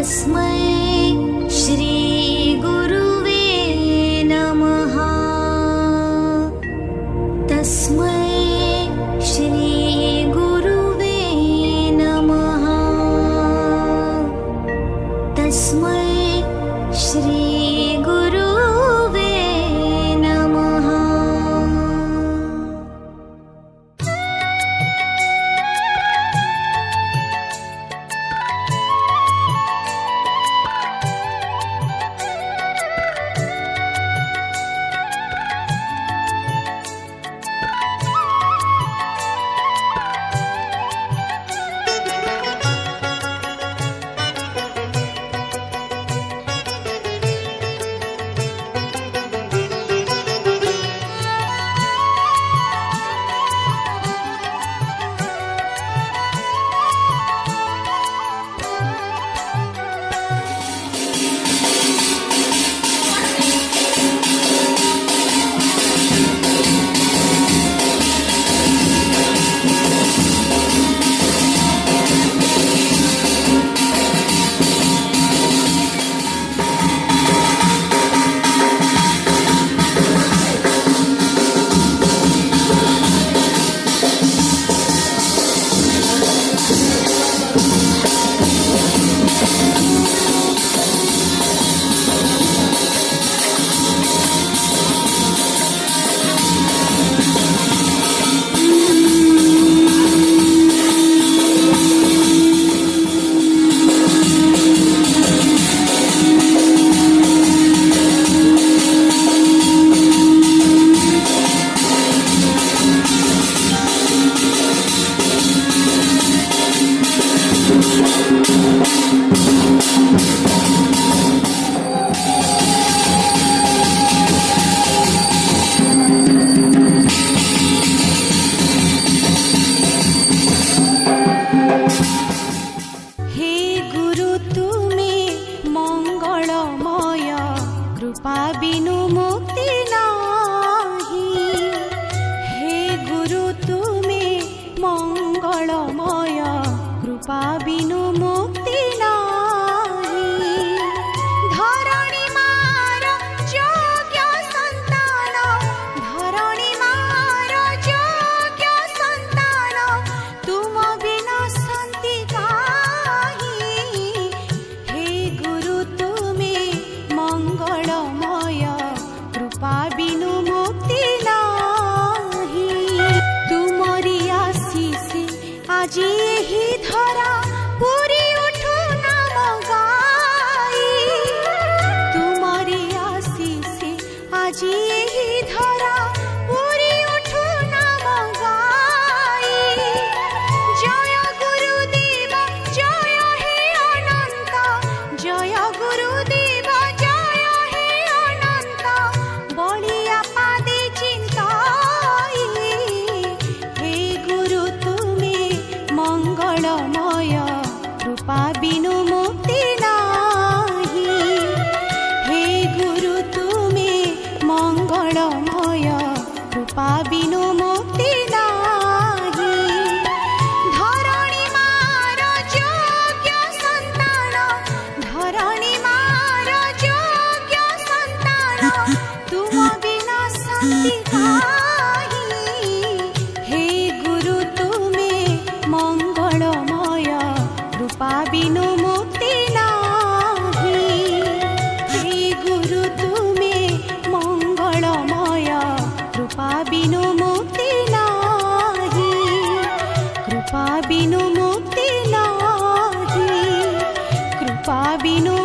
तस्मै श्री गुरुवे नमः। तस्मै श्री गुरुवे नमः। तस्मै श्री गुरुवे नमः। कृपा बिनु मुक्ति नाही। हे गुरु तुमे मंगलमय, कृपा बिनु मुक्ति नाही। धरणी मार योग्य संतान, धरणी मार योग्य संतान, तुम बिना शांति काहि। हे गुरु तुमे मंगलमय, कृपा बिनु मुक्ति नाही। तुमरी आशीष আজি ही धरा पूरी उठू नाम गाई। तुमरी आशीष আজি ही धरा पूरी उठू नाम गाई। जय गुरुदेव जय हे अनंत, जय गुरुदेव जय हे अनंत, बलिया पादे चिंताई। हे गुरु तुमे मंगलमय, कृपा बिनु मुक्ति नाही। हे गुरु तुमे मंगलमय, कृपा बिनु मुक्ति नाही। धरणी मार योग्य संतान, धरणी मार योग्य संतान, तुम बिना शांति काहि। हे गुरु तुमे मंगलमय, कृपा बिनु मुक्ति नाही। हे गुरु तुमे मंगलमय, कृपा बिनु मुक्ति नाही। कृपा बिनु मुक्ति नाही। कृपा बिनु